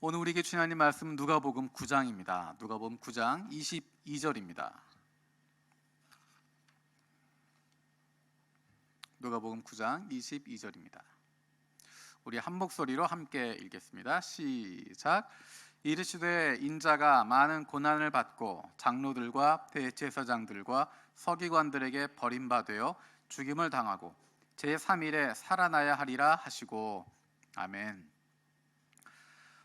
오늘 우리에게 주신 하나님 말씀은 누가복음 9장입니다. 누가복음 9장 22절입니다. 누가복음 9장 22절입니다. 우리 한 목소리로 함께 읽겠습니다. 시작. 이르시되 인자가 많은 고난을 받고 장로들과 대제사장들과 서기관들에게 버림받아 죽임을 당하고 제3일에 살아나야 하리라 하시고. 아멘.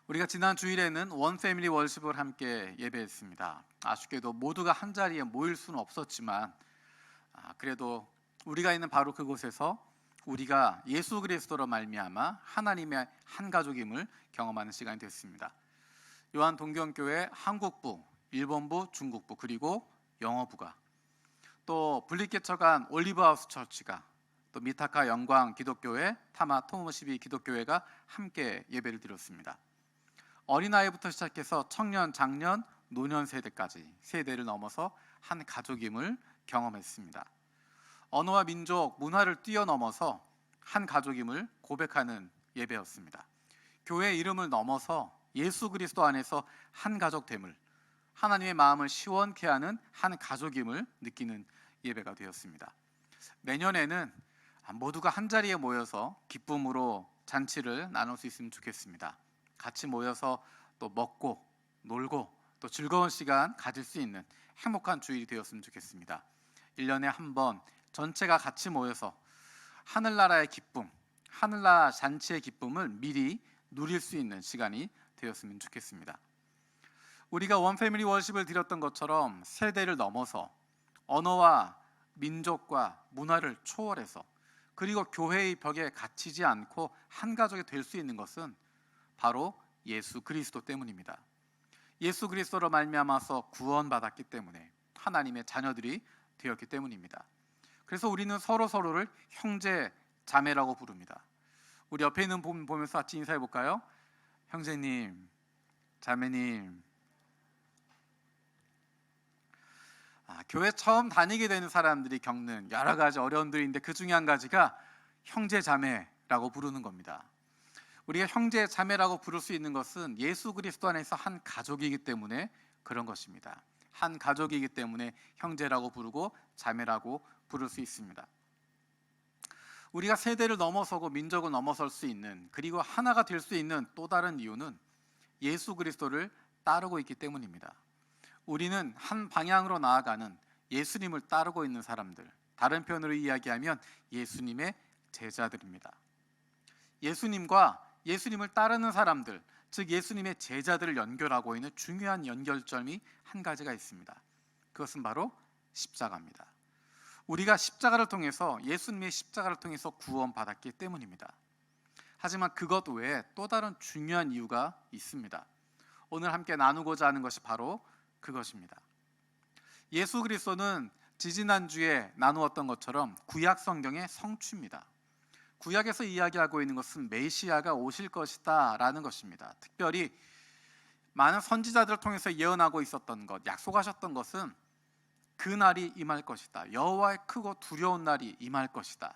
우리가 지난 주일에는 원 패밀리 월십을 함께 예배했습니다. 아쉽게도 모두가 한 자리에 모일 수는 없었지만 그래도 우리가 있는 바로 그곳에서 우리가 예수 그리스도로 말미암아 하나님의 한 가족임을 경험하는 시간이 됐습니다. 요한 동경교회 한국부, 일본부, 중국부 그리고 영어부가, 또 분립개척한 올리브하우스 처치가, 또 미타카 영광 기독교회, 타마 토모시비 기독교회가 함께 예배를 드렸습니다. 어린아이부터 시작해서 청년, 장년, 노년 세대까지 세대를 넘어서 한 가족임을 경험했습니다. 언어와 민족, 문화를 뛰어넘어서 한 가족임을 고백하는 예배였습니다. 교회 이름을 넘어서 예수 그리스도 안에서 한 가족됨을, 하나님의 마음을 시원케 하는 한 가족임을 느끼는 예배가 되었습니다. 내년에는 모두가 한 자리에 모여서 기쁨으로 잔치를 나눌 수 있으면 좋겠습니다. 같이 모여서 또 먹고 놀고 또 즐거운 시간 가질 수 있는 행복한 주일이 되었으면 좋겠습니다. 1년에 한 번 전체가 같이 모여서 하늘나라의 기쁨, 하늘나라 잔치의 기쁨을 미리 누릴 수 있는 시간이 되었으면 좋겠습니다. 우리가 원 패밀리 월십을 드렸던 것처럼 세대를 넘어서 언어와 민족과 문화를 초월해서 그리고 교회의 벽에 갇히지 않고 한 가족이 될 수 있는 것은 바로 예수 그리스도 때문입니다. 예수 그리스도로 말미암아서 구원받았기 때문에 하나님의 자녀들이 되었기 때문입니다. 그래서 우리는 서로를 형제 자매라고 부릅니다. 우리 옆에 있는 분 보면서 같이 인사해 볼까요? 형제님, 자매님. 교회 처음 다니게 되는 사람들이 겪는 여러 가지 어려움들인데 그 중에 한 가지가 형제 자매라고 부르는 겁니다. 우리가 형제 자매라고 부를 수 있는 것은 예수 그리스도 안에서 한 가족이기 때문에 그런 것입니다. 한 가족이기 때문에 형제라고 부르고 자매라고 부를 수 있습니다. 우리가 세대를 넘어서고 민족을 넘어설 수 있는, 그리고 하나가 될 수 있는 또 다른 이유는 예수 그리스도를 따르고 있기 때문입니다. 우리는 한 방향으로 나아가는 예수님을 따르고 있는 사람들, 다른 표현으로 이야기하면 예수님의 제자들입니다. 예수님을 따르는 사람들, 즉 예수님의 제자들을 연결하고 있는 중요한 연결점이 한 가지가 있습니다. 그것은 바로 십자가입니다. 우리가 십자가를 통해서, 예수님의 십자가를 통해서 구원받았기 때문입니다. 하지만 그것 외에 또 다른 중요한 이유가 있습니다. 오늘 함께 나누고자 하는 것이 바로 그것입니다. 예수 그리스도는 지지난주에 나누었던 것처럼 구약 성경의 성취입니다. 구약에서 이야기하고 있는 것은 메시아가 오실 것이다 라는 것입니다. 특별히 많은 선지자들을 통해서 예언하고 있었던 것, 약속하셨던 것은 그 날이 임할 것이다, 여호와의 크고 두려운 날이 임할 것이다,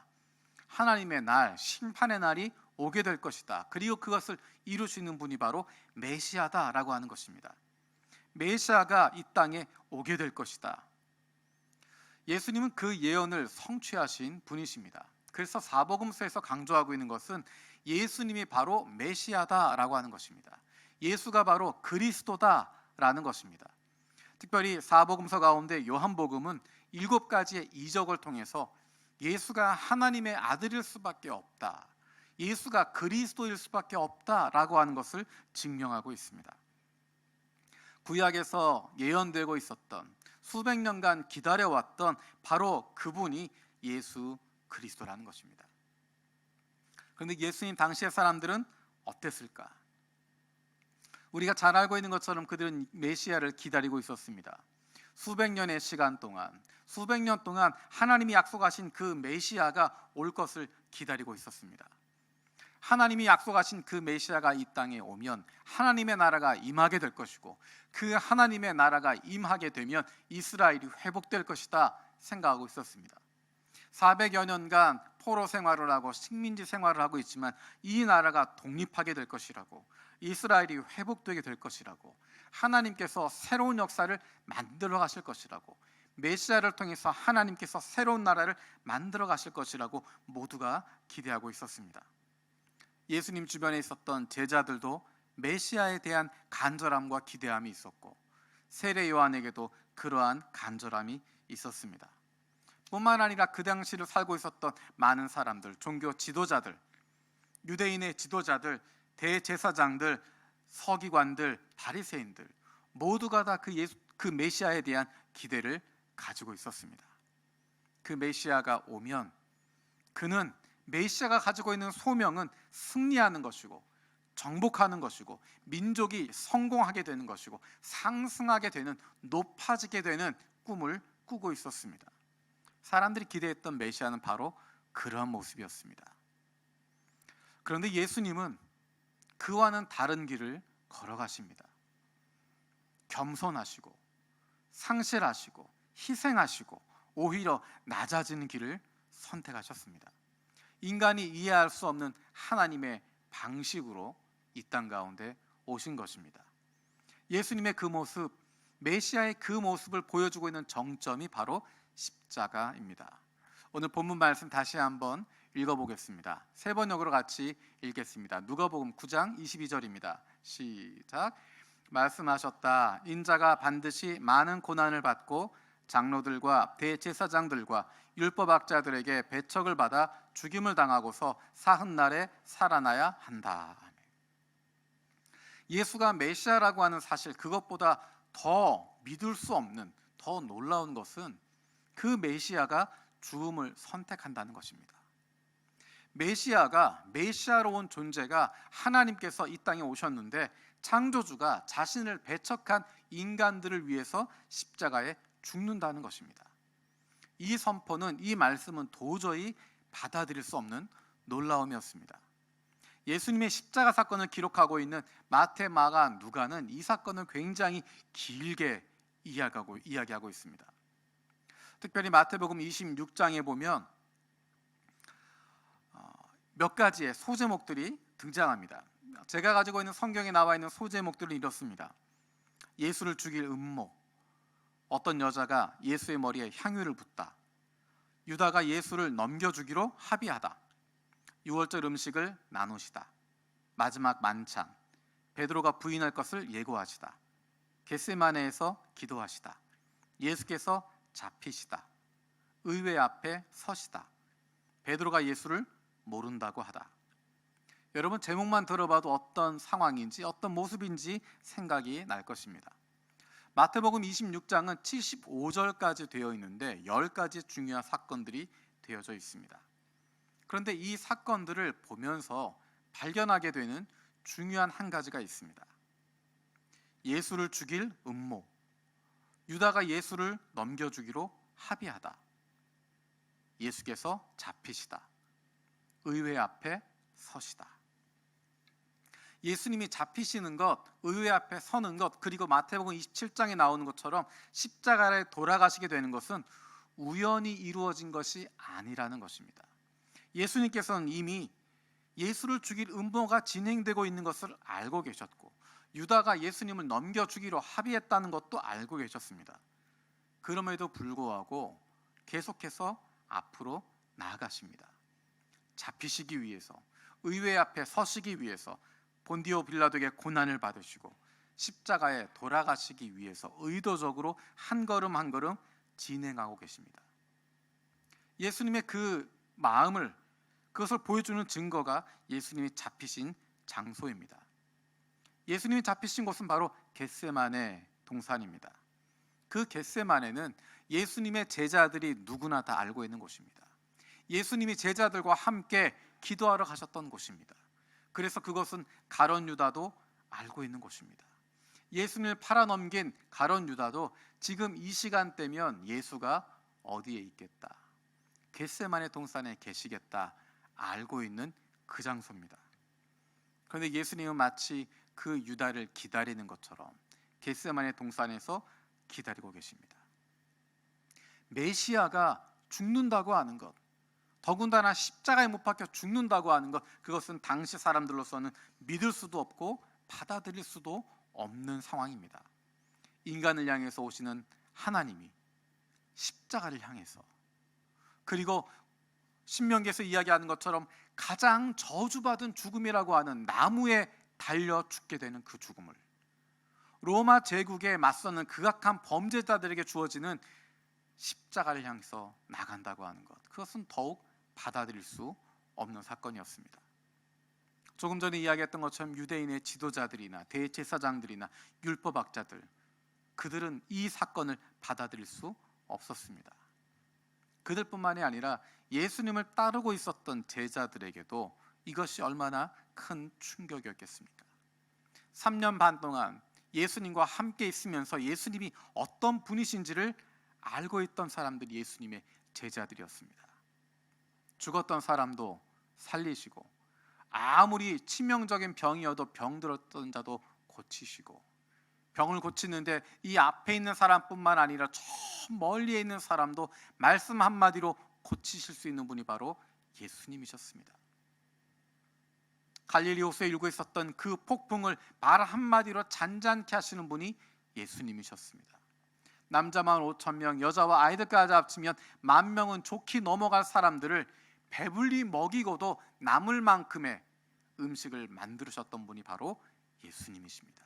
하나님의 날, 심판의 날이 오게 될 것이다, 그리고 그것을 이루시는 분이 바로 메시아다라고 하는 것입니다. 메시아가 이 땅에 오게 될 것이다. 예수님은 그 예언을 성취하신 분이십니다. 그래서 사복음서에서 강조하고 있는 것은 예수님이 바로 메시아다라고 하는 것입니다. 예수가 바로 그리스도다라는 것입니다. 특별히 사복음서 가운데 요한복음은 7가지의 이적을 통해서 예수가 하나님의 아들일 수밖에 없다, 예수가 그리스도일 수밖에 없다라고 하는 것을 증명하고 있습니다. 구약에서 예언되고 있었던, 수백 년간 기다려왔던 바로 그분이 예수 그리스도라는 것입니다. 그런데 예수님 당시의 사람들은 어땠을까? 우리가 잘 알고 있는 것처럼 그들은 메시아를 기다리고 있었습니다. 수백 년 동안 하나님이 약속하신 그 메시아가 올 것을 기다리고 있었습니다. 하나님이 약속하신 그 메시아가 이 땅에 오면 하나님의 나라가 임하게 될 것이고, 그 하나님의 나라가 임하게 되면 이스라엘이 회복될 것이다 생각하고 있었습니다. 400여 년간 포로 생활을 하고 식민지 생활을 하고 있지만 이 나라가 독립하게 될 것이라고, 이스라엘이 회복되게 될 것이라고, 하나님께서 새로운 역사를 만들어 가실 것이라고, 메시아를 통해서 하나님께서 새로운 나라를 만들어 가실 것이라고 모두가 기대하고 있었습니다. 예수님 주변에 있었던 제자들도 메시아에 대한 간절함과 기대함이 있었고, 세례 요한에게도 그러한 간절함이 있었습니다. 뿐만 아니라 그 당시를 살고 있었던 많은 사람들, 종교 지도자들, 유대인의 지도자들, 대제사장들, 서기관들, 바리새인들 모두가 다 그 메시아에 대한 기대를 가지고 있었습니다. 그 메시아가 오면 그는 메시아가 가지고 있는 소명은 승리하는 것이고 정복하는 것이고 민족이 성공하게 되는 것이고 상승하게 되는, 높아지게 되는 꿈을 꾸고 있었습니다. 사람들이 기대했던 메시아는 바로 그러한 모습이었습니다. 그런데 예수님은 그와는 다른 길을 걸어가십니다. 겸손하시고 상실하시고 희생하시고 오히려 낮아지는 길을 선택하셨습니다. 인간이 이해할 수 없는 하나님의 방식으로 이 땅 가운데 오신 것입니다. 예수님의 그 모습, 메시아의 그 모습을 보여주고 있는 정점이 바로 십자가입니다. 오늘 본문 말씀 다시 한번 읽어보겠습니다. 세 번역으로 같이 읽겠습니다. 누가복음 9장 22절입니다. 시작. 말씀하셨다. 인자가 반드시 많은 고난을 받고 장로들과 대제사장들과 율법학자들에게 배척을 받아 죽임을 당하고서 사흔날에 살아나야 한다. 예수가 메시아라고 하는 사실, 그것보다 더 믿을 수 없는, 더 놀라운 것은 그 메시아가 죽음을 선택한다는 것입니다. 메시아로 온 존재가 하나님께서 이 땅에 오셨는데 창조주가 자신을 배척한 인간들을 위해서 십자가에 죽는다는 것입니다. 이 선포는, 이 말씀은 도저히 받아들일 수 없는 놀라움이었습니다. 예수님의 십자가 사건을 기록하고 있는 마태, 마가, 누가는 이 사건을 굉장히 길게 이야기하고 있습니다. 특별히 마태복음 26장에 보면 몇 가지의 소제목들이 등장합니다. 제가 가지고 있는 성경에 나와 있는 소제목들은 이렇습니다. 예수를 죽일 음모, 어떤 여자가 예수의 머리에 향유를 붓다, 유다가 예수를 넘겨주기로 합의하다, 유월절 음식을 나누시다, 마지막 만찬, 베드로가 부인할 것을 예고하시다, 겟세마네에서 기도하시다, 예수께서 잡히시다, 의회 앞에 서시다, 베드로가 예수를 모른다고 하다. 여러분, 제목만 들어봐도 어떤 상황인지 어떤 모습인지 생각이 날 것입니다. 마태복음 26장은 75절까지 되어 있는데 10가지 중요한 사건들이 되어져 있습니다. 그런데 이 사건들을 보면서 발견하게 되는 중요한 한 가지가 있습니다. 예수를 죽일 음모, 유다가 예수를 넘겨주기로 합의하다, 예수께서 잡히시다, 의회 앞에 서시다. 예수님이 잡히시는 것, 의회 앞에 서는 것, 그리고 마태복음 27장에 나오는 것처럼 십자가에 돌아가시게 되는 것은 우연히 이루어진 것이 아니라는 것입니다. 예수님께서는 이미 예수를 죽일 음모가 진행되고 있는 것을 알고 계셨고, 유다가 예수님을 넘겨주기로 합의했다는 것도 알고 계셨습니다. 그럼에도 불구하고 계속해서 앞으로 나아가십니다. 잡히시기 위해서, 의회 앞에 서시기 위해서, 본디오 빌라도에게 고난을 받으시고 십자가에 돌아가시기 위해서 의도적으로 한 걸음 한 걸음 진행하고 계십니다. 예수님의 그 마음을, 그것을 보여주는 증거가 예수님이 잡히신 장소입니다. 예수님이 잡히신 곳은 바로 겟세마네 동산입니다. 그 겟세마네는 예수님의 제자들이 누구나 다 알고 있는 곳입니다. 예수님이 제자들과 함께 기도하러 가셨던 곳입니다. 그래서 그것은 가룟 유다도 알고 있는 곳입니다. 예수님을 팔아넘긴 가룟 유다도 지금 이 시간대면 예수가 어디에 있겠다, 겟세마네 동산에 계시겠다 알고 있는 그 장소입니다. 그런데 예수님은 마치 그 유다를 기다리는 것처럼 겟세마네 동산에서 기다리고 계십니다. 메시아가 죽는다고 하는 것, 더군다나 십자가에 못 박혀 죽는다고 하는 것, 그것은 당시 사람들로서는 믿을 수도 없고 받아들일 수도 없는 상황입니다. 인간을 향해서 오시는 하나님이 십자가를 향해서, 그리고 신명기에서 이야기하는 것처럼 가장 저주받은 죽음이라고 하는 나무에 달려 죽게 되는 그 죽음을, 로마 제국에 맞서는 극악한 범죄자들에게 주어지는 십자가를 향해서 나간다고 하는 것, 그것은 더욱 받아들일 수 없는 사건이었습니다. 조금 전에 이야기했던 것처럼 유대인의 지도자들이나 대제사장들이나 율법학자들, 그들은 이 사건을 받아들일 수 없었습니다. 그들뿐만이 아니라 예수님을 따르고 있었던 제자들에게도 이것이 얼마나 큰 충격이었겠습니까? 3년 반 동안 예수님과 함께 있으면서 예수님이 어떤 분이신지를 알고 있던 사람들이 예수님의 제자들이었습니다. 죽었던 사람도 살리시고, 아무리 치명적인 병이어도 병들었던 자도 고치시고, 병을 고치는데 이 앞에 있는 사람뿐만 아니라 저 멀리에 있는 사람도 말씀 한마디로 고치실 수 있는 분이 바로 예수님이셨습니다. 갈릴리 호수에 일고 있었던 그 폭풍을 말 한마디로 잔잔케 하시는 분이 예수님이셨습니다. 남자만 5,000명, 여자와 아이들까지 합치면 10,000명은 좋게 넘어갈 사람들을 배불리 먹이고도 남을 만큼의 음식을 만드셨던 분이 바로 예수님이십니다.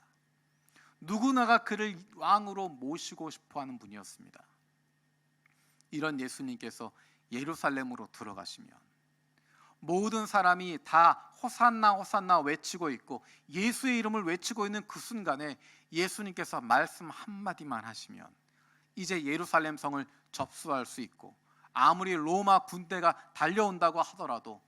누구나가 그를 왕으로 모시고 싶어하는 분이었습니다. 이런 예수님께서 예루살렘으로 들어가시면 모든 사람이 다 호산나 호산나 외치고 있고 예수의 이름을 외치고 있는 그 순간에 예수님께서 말씀 한마디만 하시면 이제 예루살렘 성을 접수할 수 있고, 아무리 로마 군대가 달려온다고 하더라도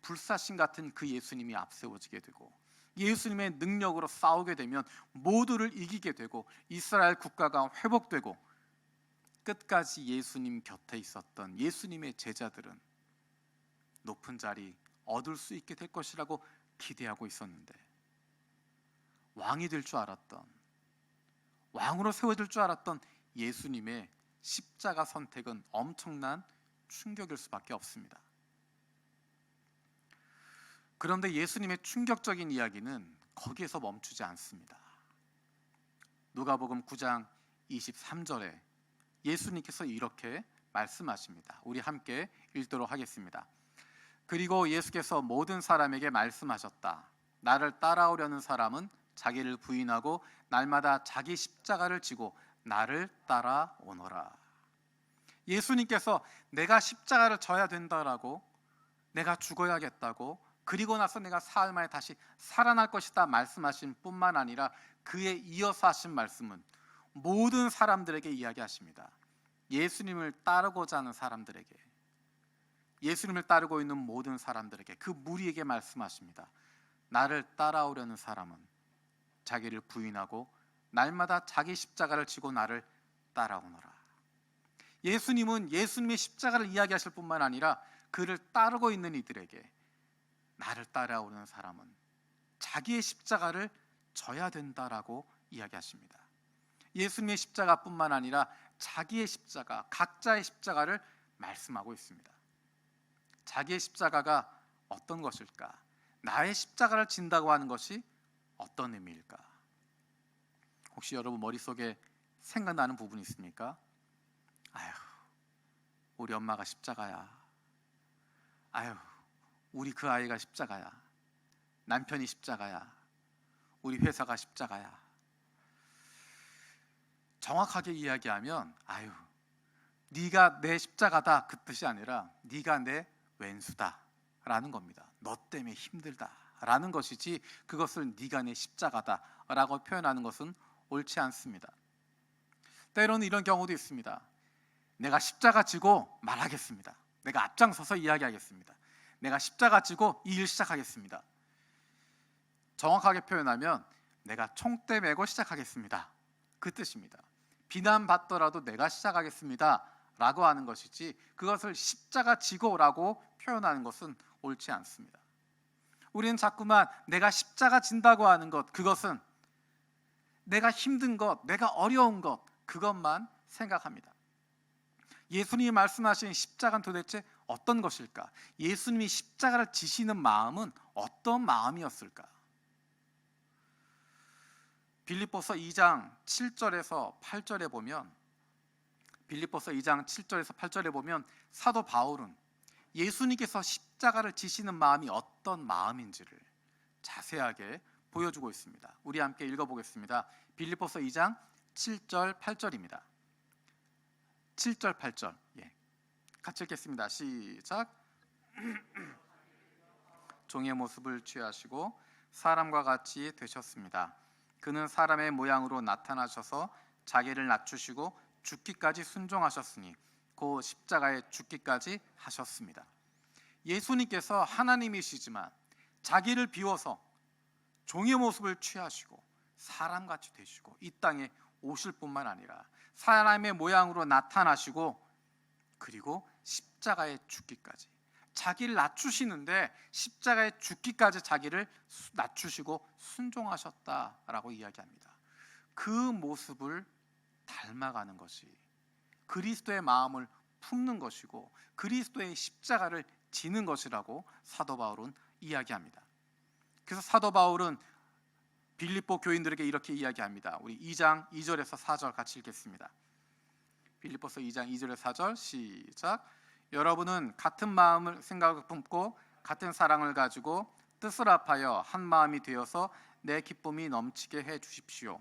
불사신 같은 그 예수님이 앞세워지게 되고, 예수님의 능력으로 싸우게 되면 모두를 이기게 되고 이스라엘 국가가 회복되고, 끝까지 예수님 곁에 있었던 예수님의 제자들은 높은 자리 얻을 수 있게 될 것이라고 기대하고 있었는데, 왕이 될 줄 알았던, 왕으로 세워질 줄 알았던 예수님의 십자가 선택은 엄청난 충격일 수밖에 없습니다. 그런데 예수님의 충격적인 이야기는 거기에서 멈추지 않습니다. 누가복음 9장 23절에 예수님께서 이렇게 말씀하십니다. 우리 함께 읽도록 하겠습니다. 그리고 예수께서 모든 사람에게 말씀하셨다. 나를 따라오려는 사람은 자기를 부인하고 날마다 자기 십자가를 지고 나를 따라오너라. 예수님께서 내가 십자가를 져야 된다라고, 내가 죽어야겠다고, 그리고 나서 내가 사흘 만에 다시 살아날 것이다 말씀하신 뿐만 아니라 그에 이어서 하신 말씀은 모든 사람들에게 이야기하십니다. 예수님을 따르고자 하는 사람들에게, 예수님을 따르고 있는 모든 사람들에게, 그 무리에게 말씀하십니다. 나를 따라오려는 사람은 자기를 부인하고 날마다 자기 십자가를 지고 나를 따라오너라. 예수님은 예수님의 십자가를 이야기하실 뿐만 아니라 그를 따르고 있는 이들에게 나를 따라오는 사람은 자기의 십자가를 져야 된다라고 이야기하십니다. 예수님의 십자가뿐만 아니라 자기의 십자가, 각자의 십자가를 말씀하고 있습니다. 자기의 십자가가 어떤 것일까? 나의 십자가를 진다고 하는 것이 어떤 의미일까? 혹시 여러분 머릿속에 생각나는 부분이 있습니까? 아휴, 우리 엄마가 십자가야. 아휴, 우리 그 아이가 십자가야. 남편이 십자가야. 우리 회사가 십자가야. 정확하게 이야기하면 아유, 네가 내 십자가다 그 뜻이 아니라 네가 내 왼수다 라는 겁니다. 너 때문에 힘들다 라는 것이지, 그것을 네가 내 십자가다 라고 표현하는 것은 옳지 않습니다. 때로는 이런 경우도 있습니다. 내가 십자가 지고 말하겠습니다. 내가 앞장서서 이야기하겠습니다. 내가 십자가 지고 이 일 시작하겠습니다. 정확하게 표현하면 내가 총대 메고 시작하겠습니다 그 뜻입니다. 비난받더라도 내가 시작하겠습니다 라고 하는 것이지, 그것을 십자가 지고라고 표현하는 것은 옳지 않습니다. 우리는 자꾸만 내가 십자가 진다고 하는 것, 그것은 내가 힘든 것, 내가 어려운 것, 그것만 생각합니다. 예수님이 말씀하신 십자가는 도대체 어떤 것일까? 예수님이 십자가를 지시는 마음은 어떤 마음이었을까? 빌립보서 2장 7절에서 8절에 보면 빌립보서 2장 7절에서 8절에 보면 사도 바울은 예수님께서 십자가를 지시는 마음이 어떤 마음인지를 자세하게 보여주고 있습니다. 우리 함께 읽어보겠습니다. 빌립보서 2장 7절 8절입니다. 7절 8절 같이 읽겠습니다. 시작. 종의 모습을 취하시고 사람과 같이 되셨습니다. 그는 사람의 모양으로 나타나셔서 자기를 낮추시고 죽기까지 순종하셨으니 그 십자가에 죽기까지 하셨습니다. 예수님께서 하나님이시지만 자기를 비워서 종의 모습을 취하시고 사람같이 되시고 이 땅에 오실 뿐만 아니라 사람의 모양으로 나타나시고 그리고 십자가에 죽기까지 자기를 낮추시는데 십자가에 죽기까지 자기를 낮추시고 순종하셨다라고 이야기합니다. 그 모습을 닮아가는 것이 그리스도의 마음을 품는 것이고 그리스도의 십자가를 지는 것이라고 사도 바울은 이야기합니다. 그래서 사도 바울은 빌립보 교인들에게 이렇게 이야기합니다. 우리 2장 2절에서 4절 같이 읽겠습니다. 빌립보서 2장 2절에서 4절 시작. 여러분은 같은 마음을 생각을 품고 같은 사랑을 가지고 뜻을 합하여 한 마음이 되어서 내 기쁨이 넘치게 해 주십시오.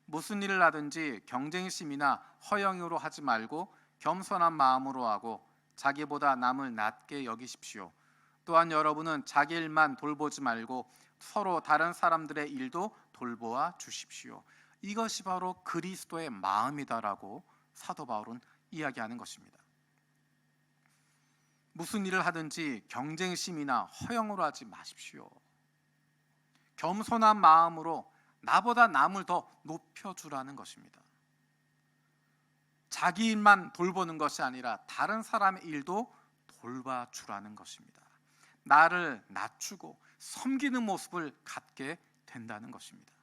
무슨 일을 하든지 경쟁심이나 허영으로 하지 말고 겸손한 마음으로 하고 자기보다 남을 낮게 여기십시오. 또한 여러분은 자기 일만 돌보지 말고 서로 다른 사람들의 일도 돌보아 주십시오. 이것이 바로 그리스도의 마음이다라고 사도 바울은 이야기하는 것입니다. 무슨 일을 하든지 경쟁심이나 허영으로 하지 마십시오. 겸손한 마음으로 나보다 남을 더 높여주라는 것입니다. 자기 일만 돌보는 것이 아니라 다른 사람의 일도 돌봐주라는 것입니다. 나를 낮추고 섬기는 모습을 갖게 된다는 것입니다.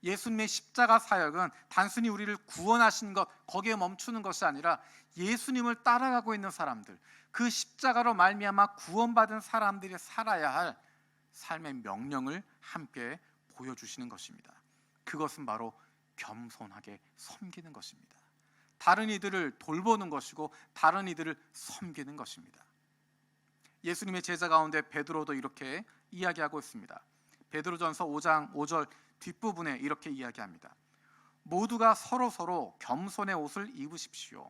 예수님의 십자가 사역은 단순히 우리를 구원하신 것 거기에 멈추는 것이 아니라 예수님을 따라가고 있는 사람들, 그 십자가로 말미암아 구원받은 사람들이 살아야 할 삶의 명령을 함께 보여주시는 것입니다. 그것은 바로 겸손하게 섬기는 것입니다. 다른 이들을 돌보는 것이고 다른 이들을 섬기는 것입니다. 예수님의 제자 가운데 베드로도 이렇게 이야기하고 있습니다. 베드로전서 5장 5절 뒷부분에 이렇게 이야기합니다. 모두가 서로 겸손의 옷을 입으십시오.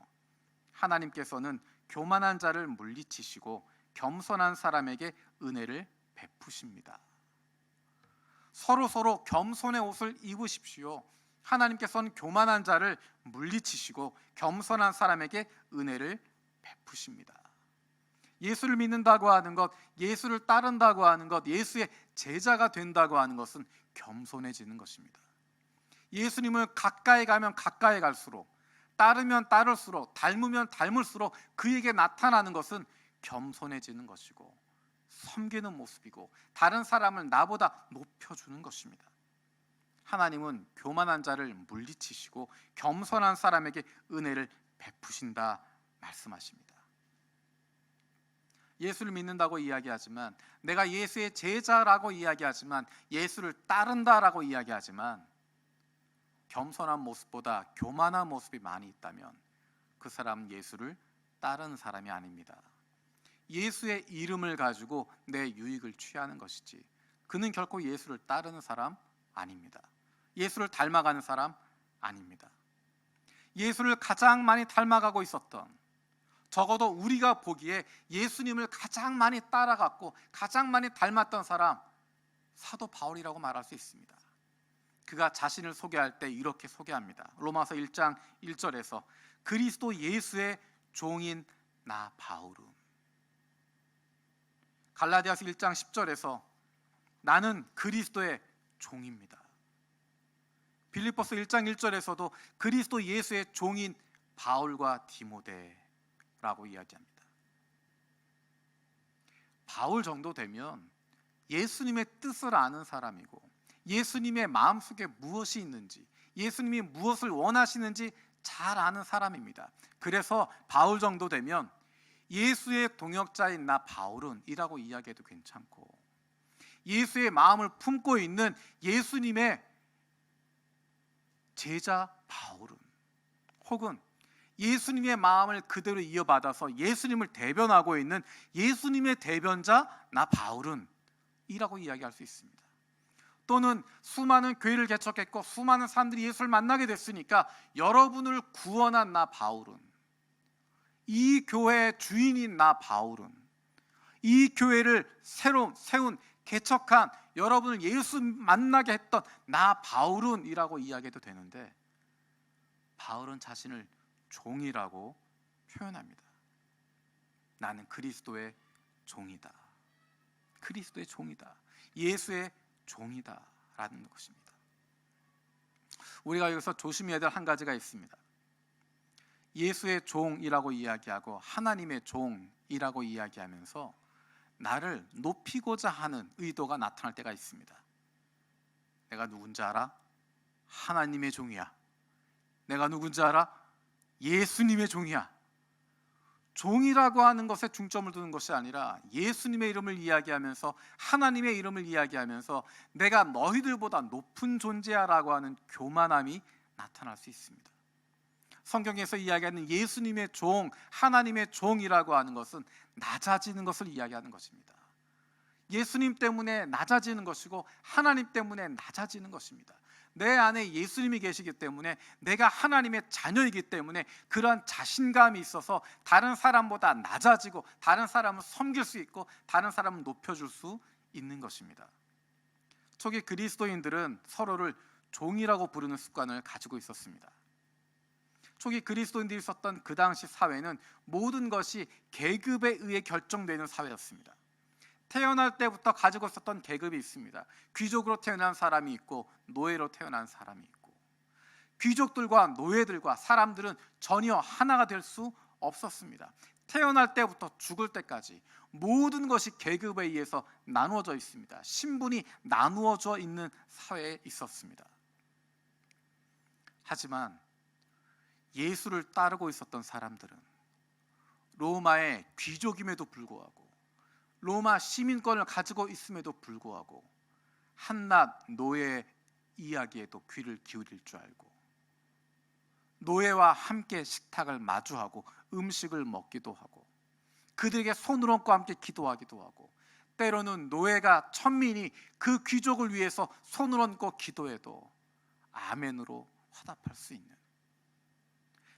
하나님께서는 교만한 자를 물리치시고 겸손한 사람에게 은혜를 베푸십니다. 서로 겸손의 옷을 입으십시오. 하나님께서는 교만한 자를 물리치시고 겸손한 사람에게 은혜를 베푸십니다. 예수를 믿는다고 하는 것, 예수를 따른다고 하는 것, 예수의 제자가 된다고 하는 것은 겸손해지는 것입니다. 예수님을 가까이 가면 가까이 갈수록, 따르면 따를수록, 닮으면 닮을수록 그에게 나타나는 것은 겸손해지는 것이고 섬기는 모습이고 다른 사람을 나보다 높여주는 것입니다. 하나님은 교만한 자를 물리치시고 겸손한 사람에게 은혜를 베푸신다 말씀하십니다. 예수를 믿는다고 이야기하지만, 내가 예수의 제자라고 이야기하지만, 예수를 따른다라고 이야기하지만 겸손한 모습보다 교만한 모습이 많이 있다면 그 사람은 예수를 따르는 사람이 아닙니다. 예수의 이름을 가지고 내 유익을 취하는 것이지 그는 결코 예수를 따르는 사람 아닙니다. 예수를 닮아가는 사람 아닙니다. 예수를 가장 많이 닮아가고 있었던, 적어도 우리가 보기에 예수님을 가장 많이 따라갔고 가장 많이 닮았던 사람, 사도 바울이라고 말할 수 있습니다. 그가 자신을 소개할 때 이렇게 소개합니다. 로마서 1장 1절에서 그리스도 예수의 종인 나 바울은, 갈라디아서 1장 10절에서 나는 그리스도의 종입니다. 빌립보서 1장 1절에서도 그리스도 예수의 종인 바울과 디모데라고 이야기합니다. 바울 정도 되면 예수님의 뜻을 아는 사람이고 예수님의 마음속에 무엇이 있는지, 예수님이 무엇을 원하시는지 잘 아는 사람입니다. 그래서 바울 정도 되면 예수의 동역자인 나 바울은 이라고 이야기해도 괜찮고, 예수의 마음을 품고 있는 예수님의 제자 바울은, 혹은 예수님의 마음을 그대로 이어받아서 예수님을 대변하고 있는 예수님의 대변자 나 바울은 이라고 이야기할 수 있습니다. 또는 수많은 교회를 개척했고 수많은 사람들이 예수를 만나게 됐으니까 여러분을 구원한 나 바울은, 이 교회의 주인인 나 바울은, 이 교회를 새로 세운 개척한 여러분을 예수 만나게 했던 나 바울은 이라고 이야기해도 되는데, 바울은 자신을 종이라고 표현합니다. 나는 그리스도의 종이다. 그리스도의 종이다. 예수의 종이다 라는 것입니다. 우리가 여기서 조심해야 될 한 가지가 있습니다. 예수의 종이라고 이야기하고 하나님의 종이라고 이야기하면서 나를 높이고자 하는 의도가 나타날 때가 있습니다. 내가 누군지 알아? 하나님의 종이야. 내가 누군지 알아? 예수님의 종이야. 종이라고 하는 것에 중점을 두는 것이 아니라 예수님의 이름을 이야기하면서 하나님의 이름을 이야기하면서 내가 너희들보다 높은 존재야라고 하는 교만함이 나타날 수 있습니다. 성경에서 이야기하는 예수님의 종, 하나님의 종이라고 하는 것은 낮아지는 것을 이야기하는 것입니다. 예수님 때문에 낮아지는 것이고 하나님 때문에 낮아지는 것입니다. 내 안에 예수님이 계시기 때문에, 내가 하나님의 자녀이기 때문에 그러한 자신감이 있어서 다른 사람보다 낮아지고 다른 사람을 섬길 수 있고 다른 사람을 높여줄 수 있는 것입니다. 초기 그리스도인들은 서로를 종이라고 부르는 습관을 가지고 있었습니다. 초기 그리스도인들이 있었던 그 당시 사회는 모든 것이 계급에 의해 결정되는 사회였습니다. 태어날 때부터 가지고 있었던 계급이 있습니다. 귀족으로 태어난 사람이 있고 노예로 태어난 사람이 있고, 귀족들과 노예들과 사람들은 전혀 하나가 될 수 없었습니다. 태어날 때부터 죽을 때까지 모든 것이 계급에 의해서 나누어져 있습니다. 신분이 나누어져 있는 사회에 있었습니다. 하지만 예수를 따르고 있었던 사람들은 로마의 귀족임에도 불구하고 로마 시민권을 가지고 있음에도 불구하고 한낱 노예 이야기에도 귀를 기울일 줄 알고, 노예와 함께 식탁을 마주하고 음식을 먹기도 하고, 그들에게 손을 얹고 함께 기도하기도 하고, 때로는 노예가 천민이 그 귀족을 위해서 손을 얹고 기도해도 아멘으로 화답할 수 있는,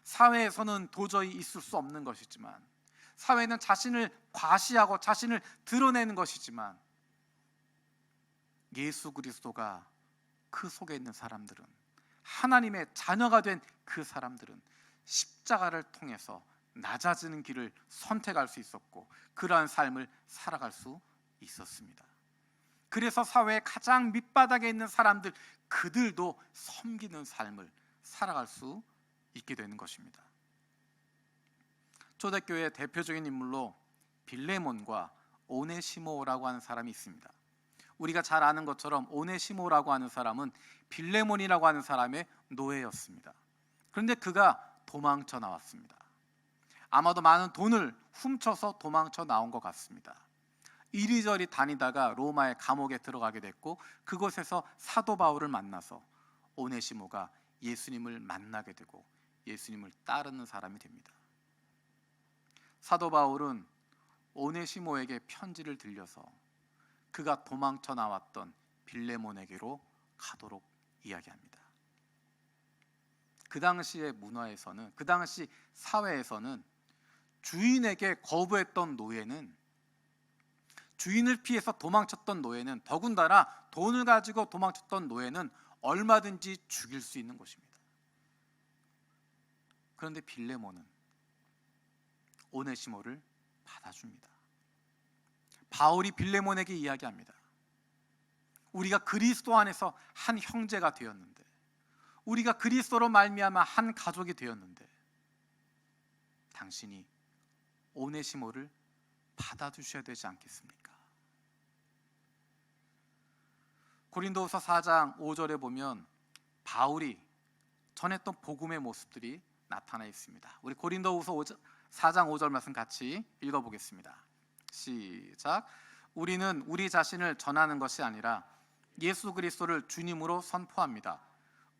사회에서는 도저히 있을 수 없는 것이지만, 사회는 자신을 과시하고 자신을 드러내는 것이지만, 예수 그리스도가 그 속에 있는 사람들은, 하나님의 자녀가 된 그 사람들은 십자가를 통해서 낮아지는 길을 선택할 수 있었고 그러한 삶을 살아갈 수 있었습니다. 그래서 사회의 가장 밑바닥에 있는 사람들, 그들도 섬기는 삶을 살아갈 수 있게 되는 것입니다. 초대교회의 대표적인 인물로 빌레몬과 오네시모라고 하는 사람이 있습니다. 우리가 잘 아는 것처럼 오네시모라고 하는 사람은 빌레몬이라고 하는 사람의 노예였습니다. 그런데 그가 도망쳐 나왔습니다. 아마도 많은 돈을 훔쳐서 도망쳐 나온 것 같습니다. 이리저리 다니다가 로마의 감옥에 들어가게 됐고, 그곳에서 사도 바울을 만나서 오네시모가 예수님을 만나게 되고 예수님을 따르는 사람이 됩니다. 사도 바울은 오네시모에게 편지를 들려서 그가 도망쳐 나왔던 빌레몬에게로 가도록 이야기합니다. 그 당시의 문화에서는, 그 당시 사회에서는 주인에게 거부했던 노예는, 주인을 피해서 도망쳤던 노예는, 더군다나 돈을 가지고 도망쳤던 노예는 얼마든지 죽일 수 있는 것입니다. 그런데 빌레몬은 오네시모를 받아줍니다. 바울이 빌레몬에게 이야기합니다. 우리가 그리스도 안에서 한 형제가 되었는데, 우리가 그리스도로 말미암아 한 가족이 되었는데, 당신이 오네시모를 받아주셔야 되지 않겠습니까? 고린도후서 4장 5절에 보면 바울이 전했던 복음의 모습들이 나타나 있습니다. 우리 고린도후서 4장 5절 말씀 같이 읽어보겠습니다. 시작. 우리는 우리 자신을 전하는 것이 아니라 예수 그리스도를 주님으로 선포합니다.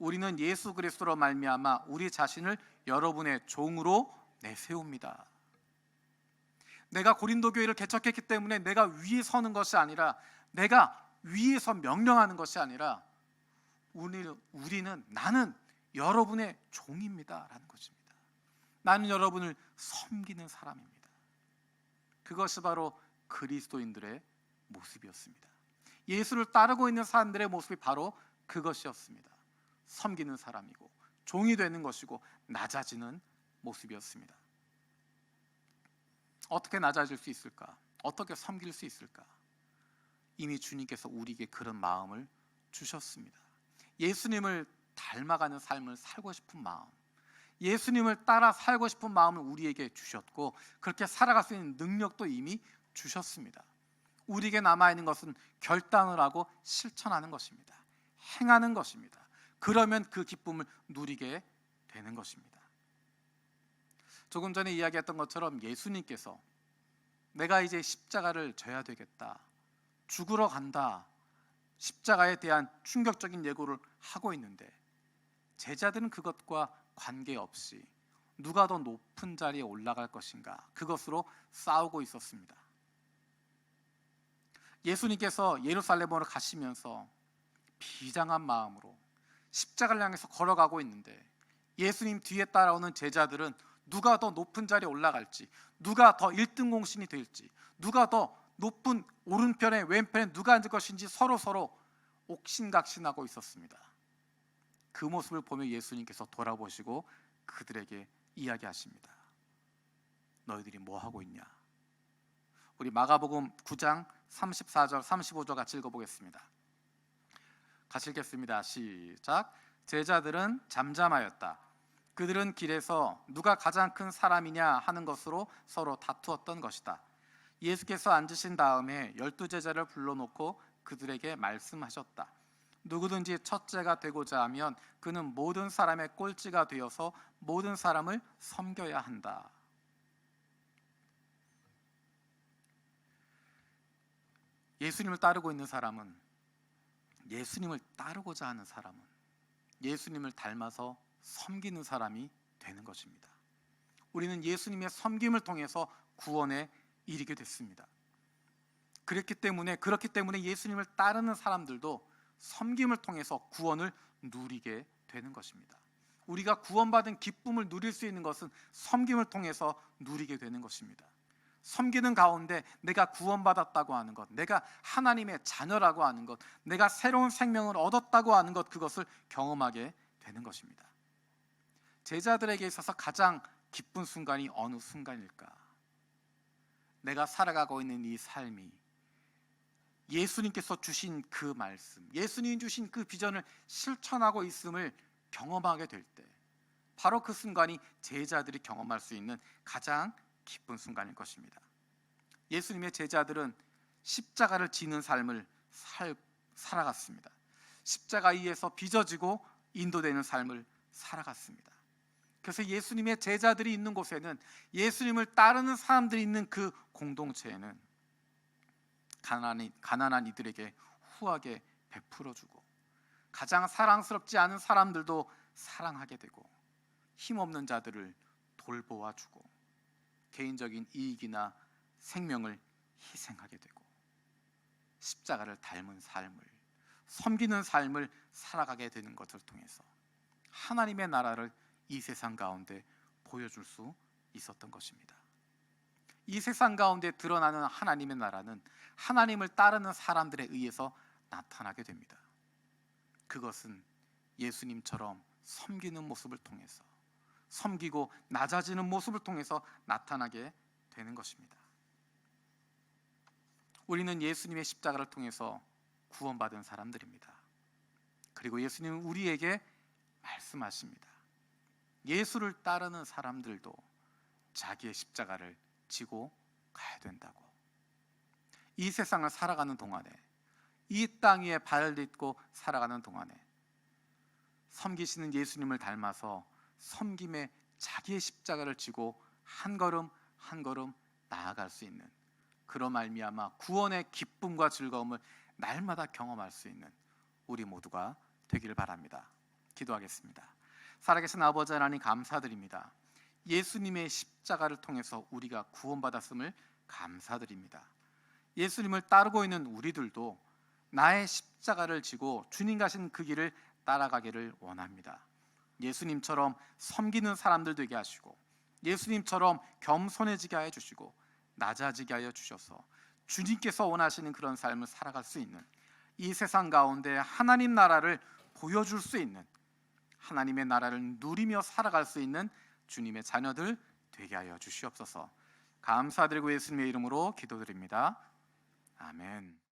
우리는 예수 그리스도로 말미암아 우리 자신을 여러분의 종으로 내세웁니다. 내가 고린도 교회를 개척했기 때문에 내가 위에 서는 것이 아니라, 내가 위에서 명령하는 것이 아니라, 나는 여러분의 종입니다 라는 것입니다. 나는 여러분을 섬기는 사람입니다. 그것이 바로 그리스도인들의 모습이었습니다. 예수를 따르고 있는 사람들의 모습이 바로 그것이었습니다. 섬기는 사람이고 종이 되는 것이고 낮아지는 모습이었습니다. 어떻게 낮아질 수 있을까? 어떻게 섬길 수 있을까? 이미 주님께서 우리에게 그런 마음을 주셨습니다. 예수님을 닮아가는 삶을 살고 싶은 마음, 예수님을 따라 살고 싶은 마음을 우리에게 주셨고, 그렇게 살아갈 수 있는 능력도 이미 주셨습니다. 우리에게 남아있는 것은 결단을 하고 실천하는 것입니다. 행하는 것입니다. 그러면 그 기쁨을 누리게 되는 것입니다. 조금 전에 이야기했던 것처럼 예수님께서 내가 이제 십자가를 져야 되겠다, 죽으러 간다, 십자가에 대한 충격적인 예고를 하고 있는데, 제자들은 그것과 관계없이 누가 더 높은 자리에 올라갈 것인가, 그것으로 싸우고 있었습니다. 예수님께서 예루살렘으로 가시면서 비장한 마음으로 십자가를 향해서 걸어가고 있는데, 예수님 뒤에 따라오는 제자들은 누가 더 높은 자리에 올라갈지, 누가 더 1등 공신이 될지, 누가 더 높은 오른편에 왼편에 누가 앉을 것인지 서로 옥신각신하고 있었습니다. 그 모습을 보며 예수님께서 돌아보시고 그들에게 이야기하십니다. 너희들이 뭐 하고 있냐? 우리 마가복음 9장 34절 35절 같이 읽어보겠습니다. 같이 읽겠습니다. 시작. 제자들은 잠잠하였다. 그들은 길에서 누가 가장 큰 사람이냐 하는 것으로 서로 다투었던 것이다. 예수께서 앉으신 다음에 12제자를 불러놓고 그들에게 말씀하셨다. 누구든지 첫째가 되고자 하면 그는 모든 사람의 꼴찌가 되어서 모든 사람을 섬겨야 한다. 예수님을 따르고 있는 사람은, 예수님을 따르고자 하는 사람은 예수님을 닮아서 섬기는 사람이 되는 것입니다. 우리는 예수님의 섬김을 통해서 구원에 이르게 됐습니다. 그렇기 때문에 예수님을 따르는 사람들도 섬김을 통해서 구원을 누리게 되는 것입니다. 우리가 구원받은 기쁨을 누릴 수 있는 것은 섬김을 통해서 누리게 되는 것입니다. 섬기는 가운데 내가 구원받았다고 하는 것, 내가 하나님의 자녀라고 하는 것, 내가 새로운 생명을 얻었다고 하는 것, 그것을 경험하게 되는 것입니다. 제자들에게 있어서 가장 기쁜 순간이 어느 순간일까? 내가 살아가고 있는 이 삶이 예수님께서 주신 그 말씀, 예수님 주신 그 비전을 실천하고 있음을 경험하게 될 때, 바로 그 순간이 제자들이 경험할 수 있는 가장 기쁜 순간일 것입니다. 예수님의 제자들은 십자가를 지는 삶을 살아갔습니다. 십자가 위에서 빚어지고 인도되는 삶을 살아갔습니다. 그래서 예수님의 제자들이 있는 곳에는, 예수님을 따르는 사람들이 있는 그 공동체에는 가난한 이들에게 후하게 베풀어주고, 가장 사랑스럽지 않은 사람들도 사랑하게 되고, 힘없는 자들을 돌보아주고, 개인적인 이익이나 생명을 희생하게 되고, 십자가를 닮은 삶을, 섬기는 삶을 살아가게 되는 것을 통해서 하나님의 나라를 이 세상 가운데 보여줄 수 있었던 것입니다. 이 세상 가운데 드러나는 하나님의 나라는 하나님을 따르는 사람들에 의해서 나타나게 됩니다. 그것은 예수님처럼 섬기는 모습을 통해서, 섬기고 낮아지는 모습을 통해서 나타나게 되는 것입니다. 우리는 예수님의 십자가를 통해서 구원받은 사람들입니다. 그리고 예수님은 우리에게 말씀하십니다. 예수를 따르는 사람들도 자기의 십자가를 지고 가야 된다고. 이 세상을 살아가는 동안에, 이 땅 위에 발을 딛고 살아가는 동안에 섬기시는 예수님을 닮아서 섬김에 자기의 십자가를 지고 한 걸음 한 걸음 나아갈 수 있는, 그로 말미암아 구원의 기쁨과 즐거움을 날마다 경험할 수 있는 우리 모두가 되기를 바랍니다. 기도하겠습니다. 살아계신 아버지 하나님 감사드립니다. 예수님의 십자가를 통해서 우리가 구원받았음을 감사드립니다. 예수님을 따르고 있는 우리들도 나의 십자가를 지고 주님 가신 그 길을 따라가기를 원합니다. 예수님처럼 섬기는 사람들 되게 하시고 예수님처럼 겸손해지게 하여 주시고 낮아지게 하여 주셔서 주님께서 원하시는 그런 삶을 살아갈 수 있는, 이 세상 가운데 하나님 나라를 보여줄 수 있는, 하나님의 나라를 누리며 살아갈 수 있는 주님의 자녀들 되게 하여 주시옵소서. 감사드리고 예수님의 이름으로 기도드립니다. 아멘.